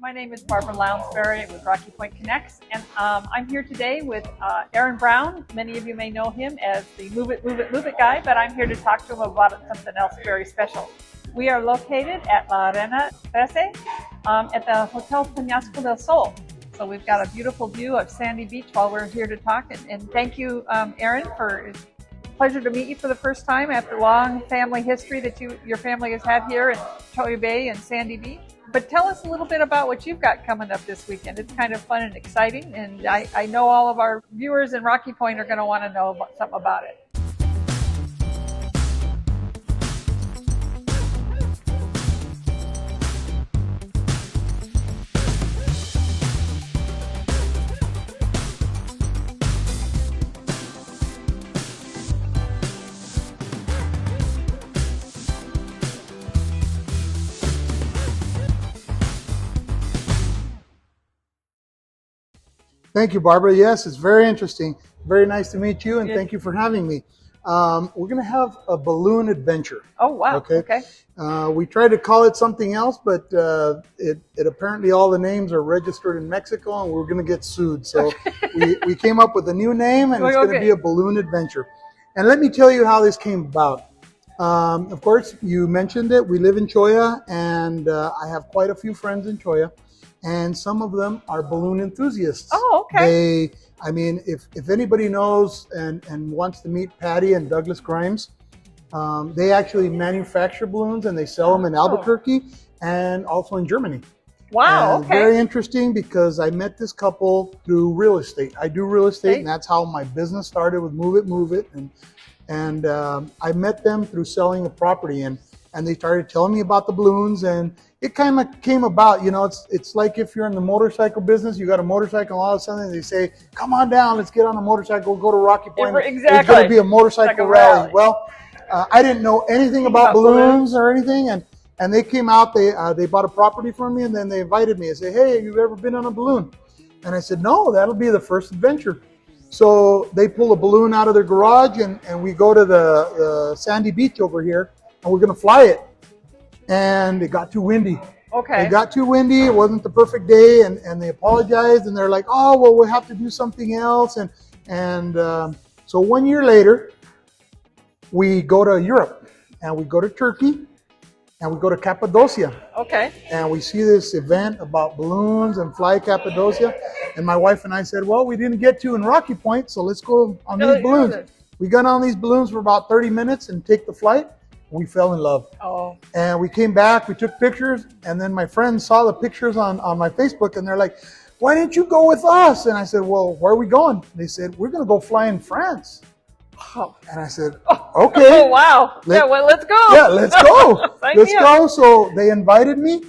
My name is Barbara Lounsbury with Rocky Point Connects, and I'm here today with Aaron Brown. Many of you may know him as the Move It, Move It, Move It guy, but I'm here to talk to him about something else very special. We are located at La Arena 13 at the Hotel Peñasco del Sol. So we've got a beautiful view of Sandy Beach while we're here to talk. And thank you, Aaron, it's a pleasure to meet you for the first time after long family history that your family has had here in Toyo Bay and Sandy Beach. But tell us a little bit about what you've got coming up this weekend. It's kind of fun and exciting, and I know all of our viewers in Rocky Point are going to want to know something about it. Thank you, Barbara. Yes, it's very interesting. Very nice to meet you, and thank you for having me. We're going to have a balloon adventure. Oh, wow. Okay. We tried to call it something else, but it apparently all the names are registered in Mexico, and we're going to get sued. So we came up with a new name, and it's going to be a balloon adventure. And let me tell you how this came about. Of course, you mentioned it. We live in Choya, and I have quite a few friends in Choya. And some of them are balloon enthusiasts. Oh, okay. If anybody knows and wants to meet Patty and Douglas Grimes, they actually manufacture balloons and they sell them in Albuquerque and also in Germany. Wow, okay. Very interesting because I met this couple through real estate. I do real estate, and that's how my business started with Move It, Move It. And I met them through selling a property, and they started telling me about the balloons, and it kind of came about, it's like if you're in the motorcycle business, you got a motorcycle, and all of a sudden they say, come on down, let's get on a motorcycle, go to Rocky Point. Exactly. It's going to be a motorcycle rally. Well, I didn't know anything about balloons or anything, and they came out, they bought a property from me, and then they invited me and said, hey, have you ever been on a balloon? And I said, no, that'll be the first adventure. So they pull a balloon out of their garage, and we go to the Sandy Beach over here, and we're going to fly it. And it got too windy. Okay. It got too windy. It wasn't the perfect day, and they apologized, and they're like, oh, well, we'll have to do something else. And so 1 year later, we go to Europe, and we go to Turkey, and we go to Cappadocia. Okay. And we see this event about balloons and fly Cappadocia. And my wife and I said, well, we didn't get to in Rocky Point, so let's go on these balloons. We got on these balloons for about 30 minutes and take the flight. We fell in love. Oh. And we came back, we took pictures, and then my friends saw the pictures on my Facebook, and they're like, why didn't you go with us? And I said, well, where are we going? They said, we're going to go fly in France. Oh. And I said, okay. Oh, wow. Let's go. Yeah, let's go. Let's you. go. So they invited me,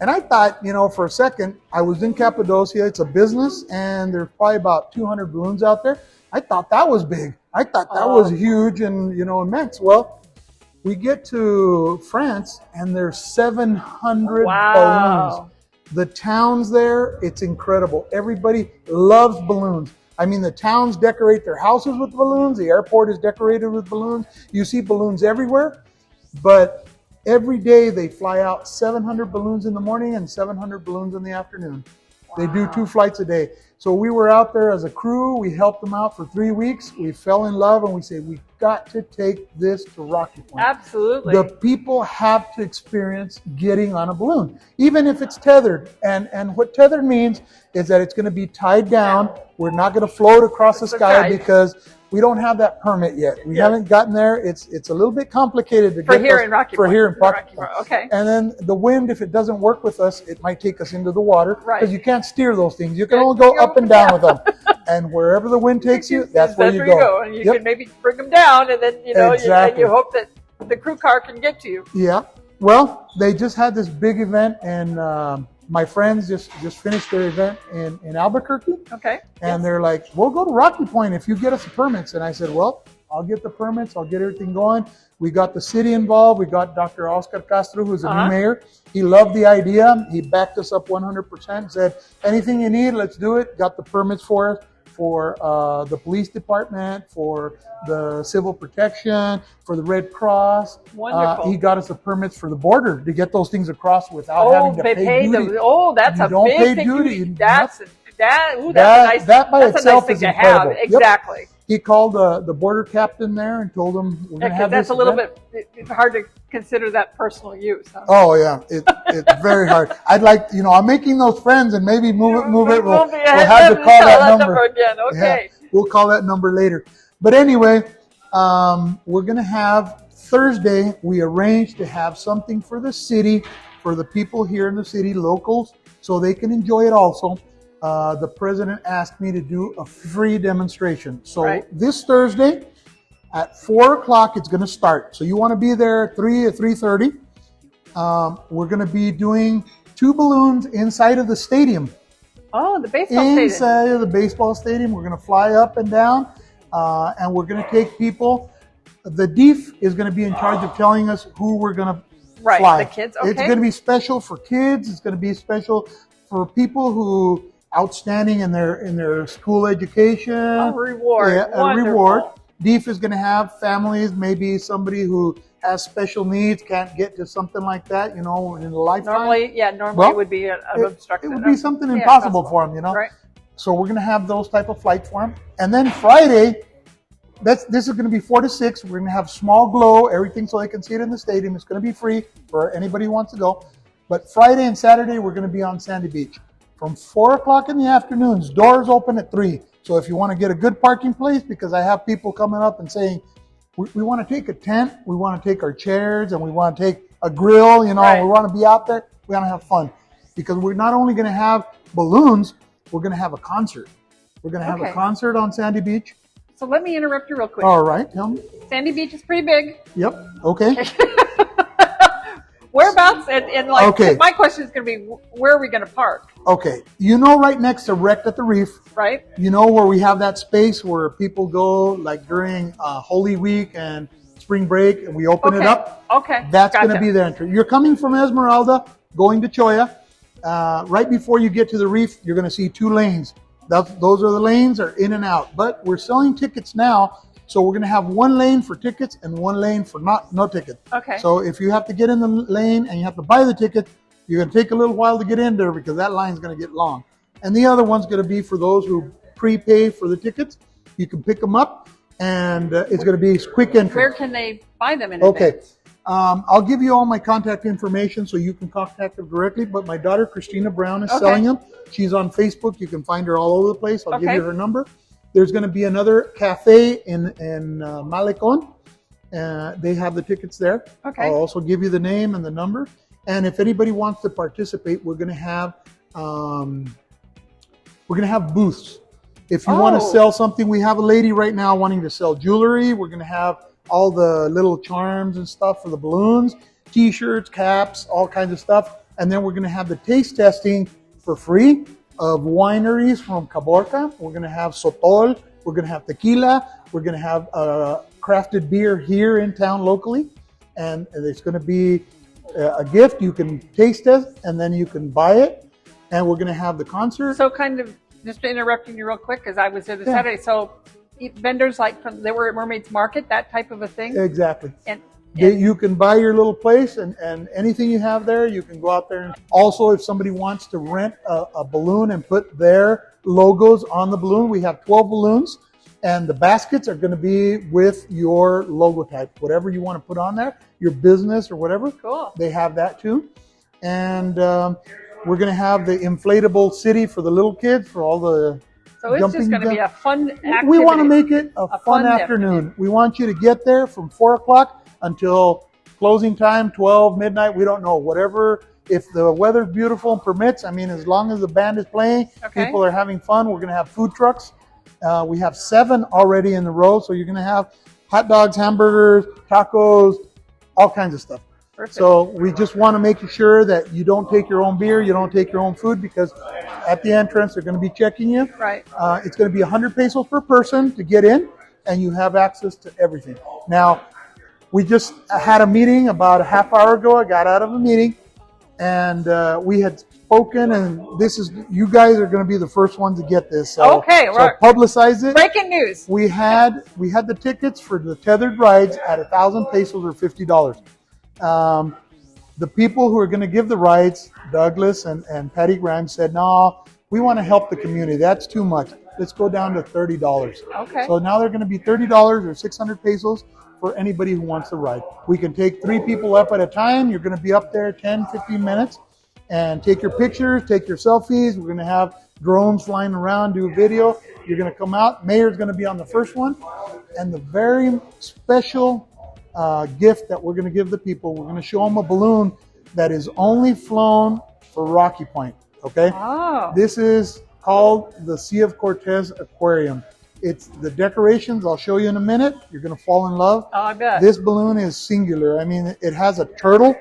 and I thought, for a second, I was in Cappadocia. It's a business, and there's probably about 200 balloons out there. I thought that was big. I thought that was huge and, immense. Well, we get to France, and there's 700 balloons. The towns there, it's incredible. Everybody loves balloons. I mean, the towns decorate their houses with balloons. The airport is decorated with balloons. You see balloons everywhere. But every day they fly out 700 balloons in the morning and 700 balloons in the afternoon. They do 2 flights a day. So we were out there as a crew. We helped them out for 3 weeks. We fell in love, and we said, we've got to take this to Rocky Point. Absolutely. The people have to experience getting on a balloon, even if it's tethered. And what tethered means is that it's going to be tied down. We're not going to float across the sky because we don't have that permit yet. We haven't gotten there. It's a little bit complicated to get here in Rocky Point. Here in Rocky Point. Okay. And then the wind, if it doesn't work with us, it might take us into the water because you can't steer those things. You can only go up and down with them. And wherever the wind takes you, that's where you go. And you can maybe bring them down, and then Exactly. you hope that the crew car can get to you. Yeah. Well, they just had this big event, and my friends just finished their event in Albuquerque. Okay. And they're like, we'll go to Rocky Point if you get us the permits. And I said, well, I'll get the permits. I'll get everything going. We got the city involved. We got Dr. Oscar Castro, who's the new mayor. He loved the idea. He backed us up 100%. Said, anything you need, let's do it. Got the permits for us. for the police department, for the civil protection, for the Red Cross. Wonderful. He got us the permits for the border to get those things across without having to pay duty. That's a don't big pay thing. duty. That's a nice, that by that's a itself nice thing is to incredible. have. Exactly. Yep. He called the border captain there and told him we're going to have that's this a little event. bit it's hard to consider that personal use. Huh? Oh yeah, it's very hard. I'd like, I'm making those friends and maybe move it. We'll have to call that number again. Okay. Yeah, we'll call that number later. But anyway, we're going to have Thursday. We arranged to have something for the city, for the people here in the city, locals, so they can enjoy it also. The president asked me to do a free demonstration. So this Thursday at 4 o'clock, it's going to start. So you want to be there at 3 or 3:30. We're going to be doing 2 balloons inside of the stadium. Oh, the baseball stadium. Inside of the baseball stadium. We're going to fly up and down, and we're going to take people. The DEEF is going to be in charge of telling us who we're going to fly. The kids, okay. It's going to be special for kids. It's going to be special for people who outstanding in their school education. A reward. Yeah, a reward. DEEF is going to have families, maybe somebody who has special needs, can't get to something like that, in a lifetime. Normally it would be an obstruction. It would be something impossible for them, Right. So we're going to have those type of flights for them. And then Friday, this is going to be 4 to 6. We're going to have small glow, everything so they can see it in the stadium. It's going to be free for anybody who wants to go. But Friday and Saturday, we're going to be on Sandy Beach. From 4 o'clock in the afternoons, doors open at 3. So if you want to get a good parking place, because I have people coming up and saying, we want to take a tent, we want to take our chairs, and we want to take a grill, we want to be out there, we want to have fun. Because we're not only going to have balloons, we're going to have a concert. We're going to have a concert on Sandy Beach. So let me interrupt you real quick. All right, tell me. Sandy Beach is pretty big. Yep, okay. Whereabouts? And my question is going to be, where are we going to park? Okay, right next to Wrecked at the Reef. Right. Where we have that space where people go like during Holy Week and spring break, and we open it up. Okay. That's going to be the entry. You're coming from Esmeralda, going to Choya. Right before you get to the reef, you're going to see 2 lanes. Those are the lanes, are in and out. But we're selling tickets now, so we're going to have 1 lane for tickets and 1 lane for no ticket. Okay. So if you have to get in the lane and you have to buy the ticket, you're going to take a little while to get in there because that line's going to get long. And the other one's going to be for those who prepay for the tickets. You can pick them up, and it's going to be quick entry. Where can they buy them in advance? I'll give you all my contact information so you can contact them directly. But my daughter, Christina Brown, is selling them. She's on Facebook. You can find her all over the place. I'll give you her number. There's going to be another cafe in Malecon. They have the tickets there. Okay. I'll also give you the name and the number. And if anybody wants to participate, we're going to have booths. If you want to sell something, we have a lady right now wanting to sell jewelry. We're going to have all the little charms and stuff for the balloons, T-shirts, caps, all kinds of stuff. And then we're going to have the taste testing for free of wineries from Caborca. We're going to have Sotol. We're going to have tequila. We're going to have crafted beer here in town locally. And it's going to be a gift. You can taste test, and then you can buy it. And we're going to have the concert. So kind of, just interrupting you real quick, because I was there this Saturday. So vendors they were at Mermaid's Market, that type of a thing? Exactly. And you can buy your little place, and anything you have there, you can go out there. Also, if somebody wants to rent a balloon and put their logos on the balloon, we have 12 balloons, and the baskets are going to be with your logo type, whatever you want to put on there, your business or whatever. Cool. They have that too. And we're going to have the inflatable city for the little kids, for all the So it's just going to be a fun activity. We want to make it a fun afternoon. We want you to get there from 4 o'clock until closing time, 12, midnight. We don't know. Whatever. If the weather's beautiful and permits, as long as the band is playing, people are having fun. We're going to have food trucks. We have 7 already in the row. So you're going to have hot dogs, hamburgers, tacos, all kinds of stuff. Perfect. So we just want to make sure that you don't take your own beer, you don't take your own food, because at the entrance they're going to be checking you. Right. It's going to be 100 pesos per person to get in, and you have access to everything. Now, we just had a meeting about a half hour ago. I got out of a meeting, and we had spoken, and you guys are going to be the first ones to get this. So, Okay, so publicize it. Breaking news. We had the tickets for the tethered rides at 1,000 pesos or $50. The people who are going to give the rides, Douglas and Patty Grimes, said, no, we want to help the community. That's too much. Let's go down to $30. Okay. So now they're going to be $30 or 600 pesos for anybody who wants to ride. We can take 3 people up at a time. You're going to be up there 10, 15 minutes and take your pictures, take your selfies. We're going to have drones flying around, do a video. You're going to come out. Mayor's going to be on the first one. And the very special gift that we're going to give the people, we're going to show them a balloon that is only flown for Rocky Point. Okay? Oh. This is called the Sea of Cortez Aquarium. It's the decorations. I'll show you in a minute. You're going to fall in love. Oh, I bet. This balloon is singular. I mean, it has a turtle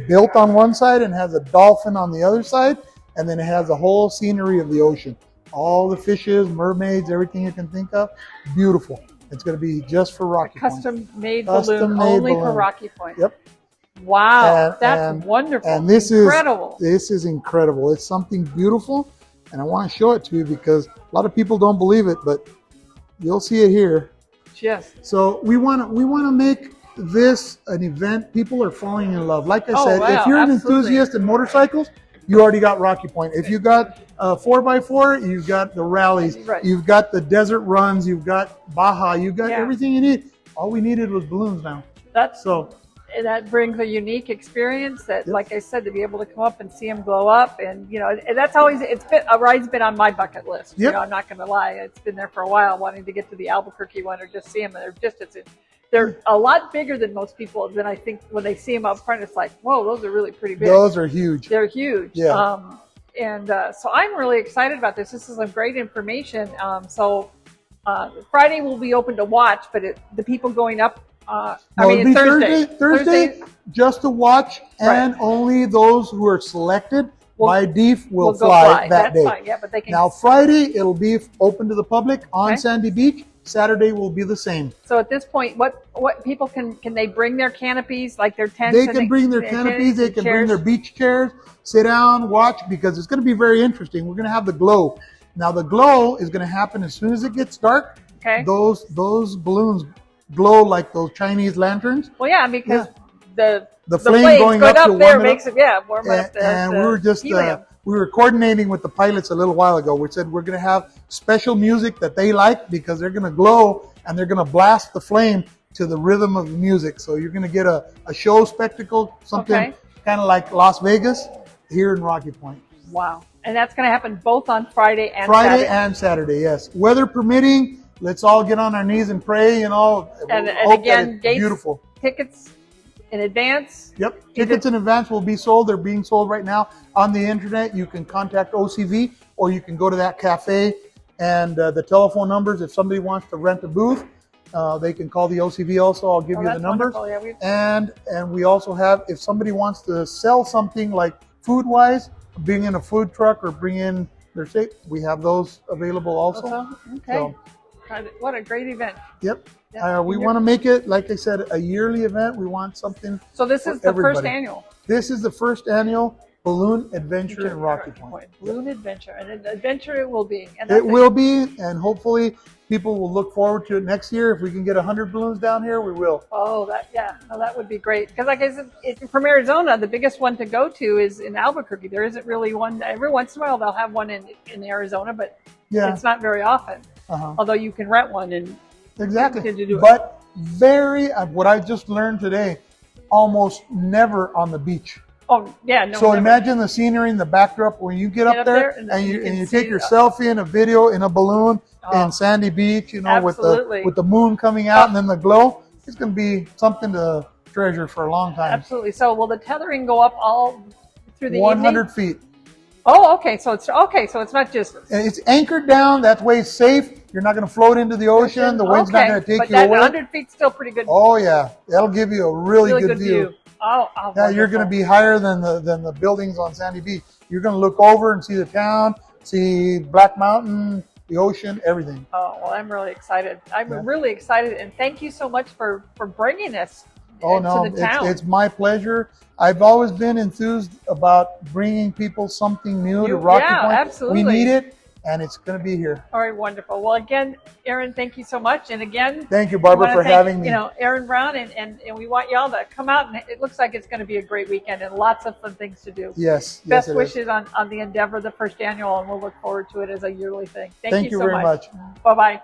built on one side and has a dolphin on the other side. And then it has the whole scenery of the ocean. All the fishes, mermaids, everything you can think of. Beautiful. It's going to be just for Rocky Point. Custom-made balloon only for Rocky Point. Yep. Wow. That's wonderful. And this incredible. This is incredible. It's something beautiful. And I want to show it to you because a lot of people don't believe it, but you'll see it here. Yes. So we want to make this an event. People are falling in love. Like I said, wow, if you're an absolutely. enthusiast in motorcycles, you already got Rocky Point. If you got 4x4, you've got the rallies. Right. You've got the desert runs. You've got Baja. You've got everything you need. All we needed was balloons now. That brings a unique experience that, like I said, to be able to come up and see them glow up. And, you know, that's always, a ride's been on my bucket list. Yep. You know, I'm not going to lie. It's been there for a while, wanting to get to the Albuquerque one or just see them. And they're a lot bigger than most people. Than I think when they see them up front, it's like, whoa, those are really pretty big. Those are huge. They're huge. Yeah. So I'm really excited about this. This is some great information. Friday will be open to watch, but the people going up, it'll be Thursday. Thursday just to watch, and only those who are selected by DEEF will fly that day. Fine. Yeah, but they can. Now Friday it'll be open to the public on Sandy Beach. Saturday will be the same. So at this point, what people can they bring their canopies, like their tents? They can bring their canopies. They can bring their beach chairs. Sit down, watch, because it's going to be very interesting. We're going to have the glow. Now the glow is going to happen as soon as it gets dark. Okay. Those balloons glow like those Chinese lanterns. Well, yeah, because the flame going up to there warm makes it warm up. And we were just we were coordinating with the pilots a little while ago. We said we're going to have special music that they like because they're going to glow and they're going to blast the flame to the rhythm of the music. So you're going to get a show spectacle, something kind of like Las Vegas here in Rocky Point. Wow. And that's going to happen both on Friday and Saturday, yes. Weather permitting, let's all get on our knees and pray, you know. And again, dates, beautiful. Tickets in advance. Yep. Tickets in advance will be sold. They're being sold right now on the internet. You can contact OCV or you can go to that cafe, and the telephone numbers, if somebody wants to rent a booth, they can call the OCV also. I'll give you the numbers. Yeah, and we also have, if somebody wants to sell something like food-wise, bring in a food truck or bring in their steak, we have those available also. Okay. So, what a great event. Yep. We want to make it, like I said, a yearly event. We want something. So this is the first annual. This is the first annual Balloon Adventure in Rocky Point. Balloon Adventure, and an adventure it will be. It will be, and hopefully people will look forward to it next year. If we can get 100 balloons down here, we will. Oh, that would be great. Because like I said, from Arizona, the biggest one to go to is in Albuquerque. There isn't really one. Every once in a while, they'll have one in Arizona, but it's not very often. Although you can rent one and but what I just learned today, almost never on the beach. Oh yeah, no. So imagine the scenery and the backdrop when you get up there and you take your selfie and a video in a balloon in Sandy Beach, you know, with the moon coming out and then the glow. It's going to be something to treasure for a long time. Absolutely. So will the tethering go up all through the 100 feet. Oh, okay. So it's not just. And it's anchored down. That way it's safe. You're not going to float into the ocean. The wind's not going to take you away. But 100 feet's still pretty good. Oh yeah, that'll give you a really good view. Oh, yeah, you're going to be higher than the buildings on Sandy Beach. You're going to look over and see the town, see Black Mountain, the ocean, everything. Oh well, I'm really excited. I'm really excited, and thank you so much for bringing us Oh to no, the town. it's my pleasure. I've always been enthused about bringing people something new to Rocky Yeah, Point. absolutely. We need it, and it's going to be here. All right, wonderful. Well, again, Aaron, thank you so much. And again, thank you, Barbara, for having me. You know, Aaron Brown, and we want y'all to come out, and it looks like it's going to be a great weekend and lots of fun things to do. Yes. Best wishes on the endeavor, the first annual, and we'll look forward to it as a yearly thing. Thank you so very much. Bye-bye.